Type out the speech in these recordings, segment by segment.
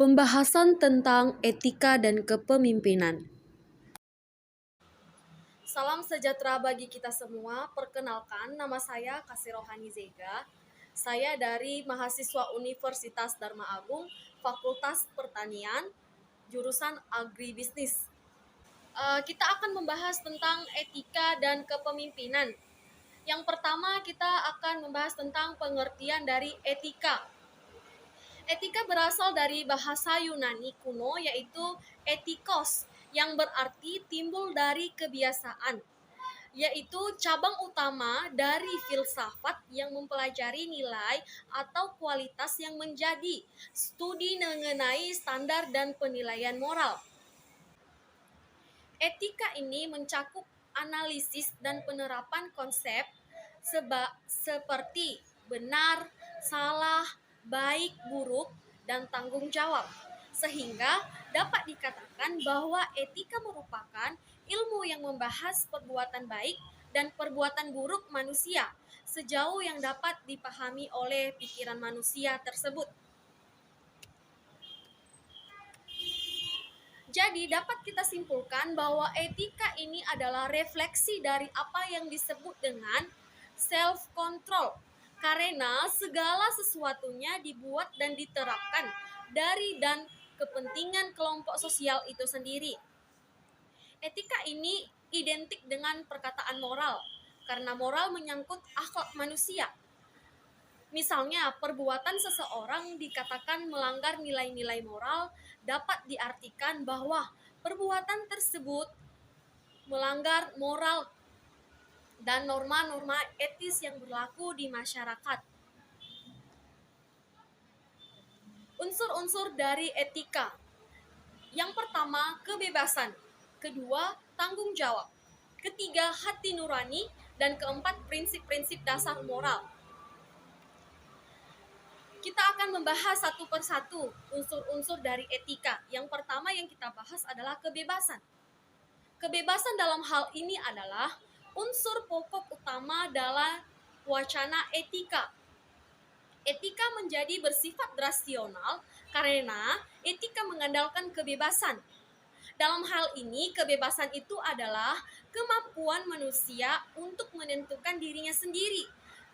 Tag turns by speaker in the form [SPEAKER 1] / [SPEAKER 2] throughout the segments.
[SPEAKER 1] Pembahasan tentang etika dan kepemimpinan. Salam sejahtera bagi kita semua. Perkenalkan, nama saya Kasih Rohani Zega. Saya dari mahasiswa Universitas Dharma Agung, Fakultas Pertanian, jurusan Agribisnis. Kita akan membahas tentang etika dan kepemimpinan. Yang pertama, kita akan membahas tentang pengertian dari etika. Etika berasal dari bahasa Yunani kuno yaitu etikos yang berarti timbul dari kebiasaan, yaitu cabang utama dari filsafat yang mempelajari nilai atau kualitas yang menjadi studi mengenai standar dan penilaian moral. Etika ini mencakup analisis dan penerapan konsep seperti benar, salah, baik, buruk, dan tanggung jawab. Sehingga dapat dikatakan bahwa etika merupakan ilmu yang membahas perbuatan baik dan perbuatan buruk manusia sejauh yang dapat dipahami oleh pikiran manusia tersebut. Jadi dapat kita simpulkan bahwa etika ini adalah refleksi dari apa yang disebut dengan self-control. Karena segala sesuatunya dibuat dan diterapkan dari dan kepentingan kelompok sosial itu sendiri. Etika ini identik dengan perkataan moral, karena moral menyangkut akhlak manusia. Misalnya, perbuatan seseorang dikatakan melanggar nilai-nilai moral dapat diartikan bahwa perbuatan tersebut melanggar moral dan norma-norma etis yang berlaku di masyarakat. Unsur-unsur dari etika. Yang pertama, kebebasan. Kedua, tanggung jawab. Ketiga, hati nurani. Dan keempat, prinsip-prinsip dasar moral. Kita akan membahas satu persatu unsur-unsur dari etika. Yang pertama yang kita bahas adalah kebebasan. Kebebasan dalam hal ini adalah unsur pokok utama dalam wacana etika. Etika menjadi bersifat rasional karena etika mengandalkan kebebasan. Dalam hal ini, kebebasan itu adalah kemampuan manusia untuk menentukan dirinya sendiri.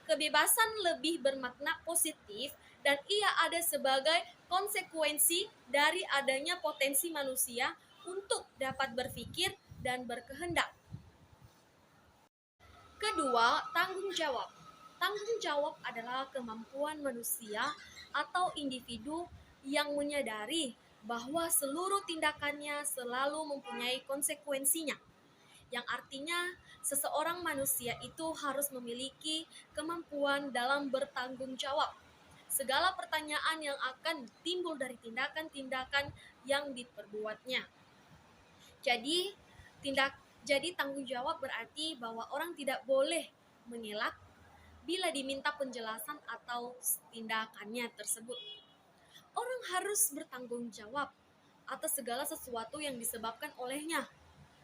[SPEAKER 1] Kebebasan lebih bermakna positif dan ia ada sebagai konsekuensi dari adanya potensi manusia untuk dapat berpikir dan berkehendak. Kedua, tanggung jawab. Tanggung jawab adalah kemampuan manusia atau individu yang menyadari bahwa seluruh tindakannya selalu mempunyai konsekuensinya. Yang artinya seseorang manusia itu harus memiliki kemampuan dalam bertanggung jawab. Segala pertanyaan yang akan timbul dari tindakan-tindakan yang diperbuatnya. Jadi tanggung jawab berarti bahwa orang tidak boleh mengelak bila diminta penjelasan atau tindakannya tersebut. Orang harus bertanggung jawab atas segala sesuatu yang disebabkan olehnya.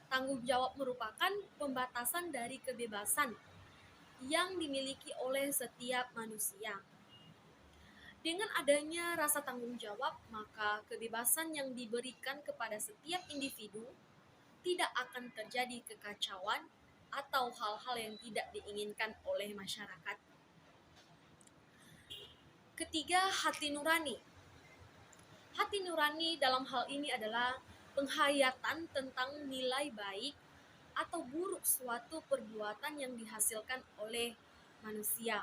[SPEAKER 1] Tanggung jawab merupakan pembatasan dari kebebasan yang dimiliki oleh setiap manusia. Dengan adanya rasa tanggung jawab, maka kebebasan yang diberikan kepada setiap individu tidak akan terjadi kekacauan atau hal-hal yang tidak diinginkan oleh masyarakat. Ketiga, hati nurani. Hati nurani dalam hal ini adalah penghayatan tentang nilai baik atau buruk suatu perbuatan yang dihasilkan oleh manusia.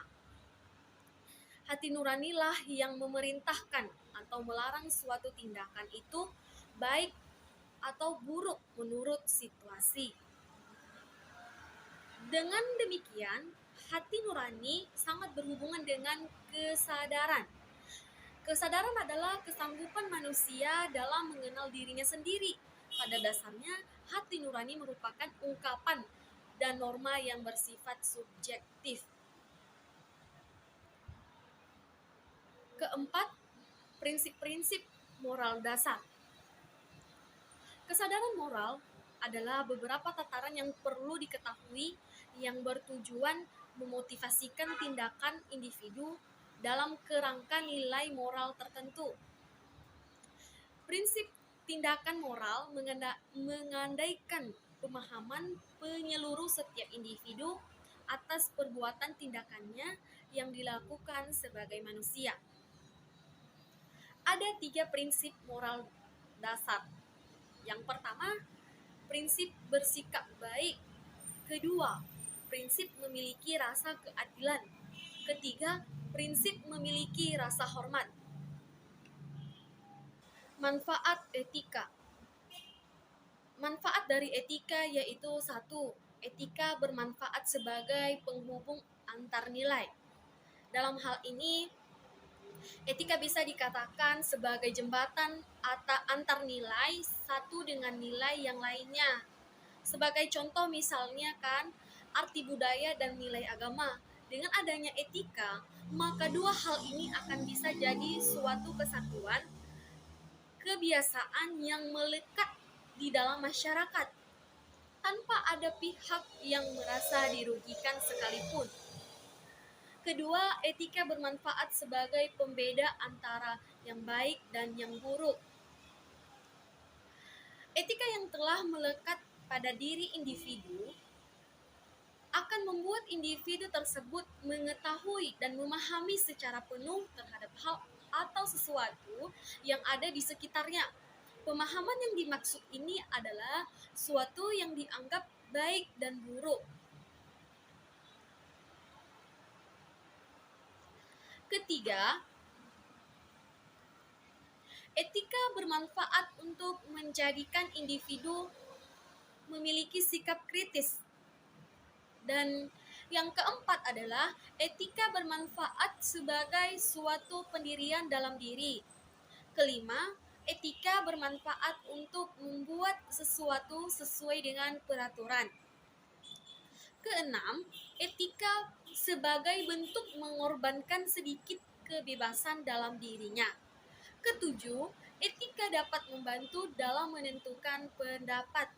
[SPEAKER 1] Hati nuranilah yang memerintahkan atau melarang suatu tindakan itu baik atau buruk menurut situasi. Dengan demikian, hati nurani sangat berhubungan dengan kesadaran. Kesadaran adalah kesanggupan manusia dalam mengenal dirinya sendiri. Pada dasarnya, hati nurani merupakan ungkapan dan norma yang bersifat subjektif. Keempat, prinsip-prinsip moral dasar. Kesadaran moral adalah beberapa tataran yang perlu diketahui yang bertujuan memotivasikan tindakan individu dalam kerangka nilai moral tertentu. Prinsip tindakan moral mengandaikan pemahaman penyeluruh setiap individu atas perbuatan tindakannya yang dilakukan sebagai manusia. Ada 3 prinsip moral dasar. Yang pertama, prinsip bersikap baik. Kedua, prinsip memiliki rasa keadilan. Ketiga, prinsip memiliki rasa hormat. Manfaat etika. Manfaat dari etika yaitu 1. Etika bermanfaat sebagai penghubung antar nilai. Dalam hal ini, etika bisa dikatakan sebagai jembatan antar nilai satu dengan nilai yang lainnya. Sebagai contoh misalnya kan, arti budaya dan nilai agama. Dengan adanya etika, maka dua hal ini akan bisa jadi suatu kesatuan, kebiasaan yang melekat di dalam masyarakat, tanpa ada pihak yang merasa dirugikan sekalipun. Kedua, etika bermanfaat sebagai pembeda antara yang baik dan yang buruk. Etika yang telah melekat pada diri individu akan membuat individu tersebut mengetahui dan memahami secara penuh terhadap hal atau sesuatu yang ada di sekitarnya. Pemahaman yang dimaksud ini adalah suatu yang dianggap baik dan buruk. Ketiga, etika bermanfaat untuk menjadikan individu memiliki sikap kritis. Dan yang keempat adalah etika bermanfaat sebagai suatu pendirian dalam diri. Kelima, etika bermanfaat untuk membuat sesuatu sesuai dengan peraturan. Keenam, etika sebagai bentuk mengorbankan sedikit kebebasan dalam dirinya. Ketujuh, etika dapat membantu dalam menentukan pendapat.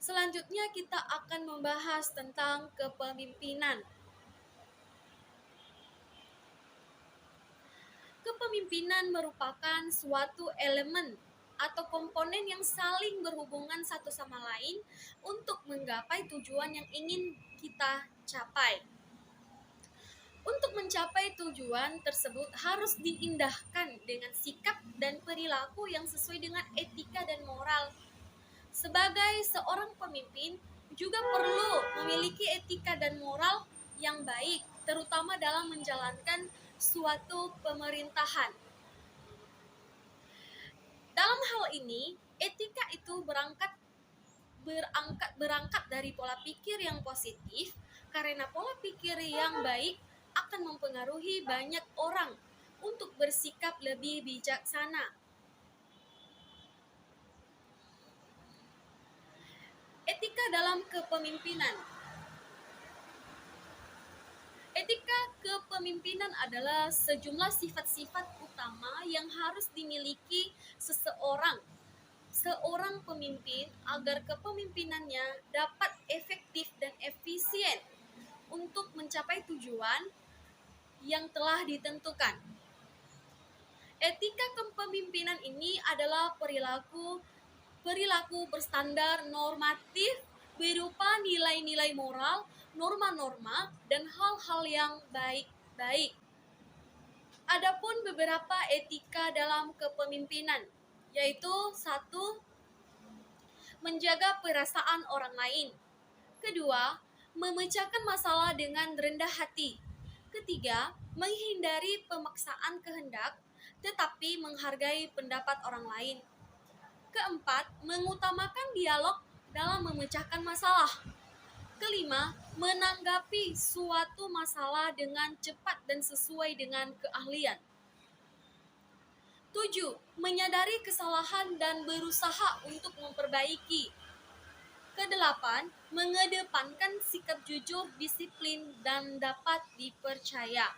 [SPEAKER 1] Selanjutnya kita akan membahas tentang kepemimpinan. Kepemimpinan merupakan suatu elemen atau komponen yang saling berhubungan satu sama lain untuk menggapai tujuan yang ingin kita capai. Untuk mencapai tujuan tersebut harus diindahkan dengan sikap dan perilaku yang sesuai dengan etika dan moral. Sebagai seorang pemimpin juga perlu memiliki etika dan moral yang baik, terutama dalam menjalankan suatu pemerintahan. Dalam hal ini, etika itu berangkat dari pola pikir yang positif, karena pola pikir yang baik akan mempengaruhi banyak orang untuk bersikap lebih bijaksana. Etika dalam kepemimpinan. Etika kepemimpinan adalah sejumlah sifat-sifat utama yang harus dimiliki seorang pemimpin agar kepemimpinannya dapat efektif dan efisien untuk mencapai tujuan yang telah ditentukan. Etika kepemimpinan ini adalah perilaku berstandar normatif berupa nilai-nilai moral, norma-norma, dan hal-hal yang baik-baik. Adapun beberapa etika dalam kepemimpinan, yaitu 1. Menjaga perasaan orang lain. Kedua, memecahkan masalah dengan rendah hati. Ketiga, menghindari pemaksaan kehendak, tetapi menghargai pendapat orang lain. Keempat, mengutamakan dialog dalam memecahkan masalah. Kelima, menanggapi suatu masalah dengan cepat dan sesuai dengan keahlian. 7. Menyadari kesalahan dan berusaha untuk memperbaiki. Kedelapan, mengedepankan sikap jujur, disiplin, dan dapat dipercaya.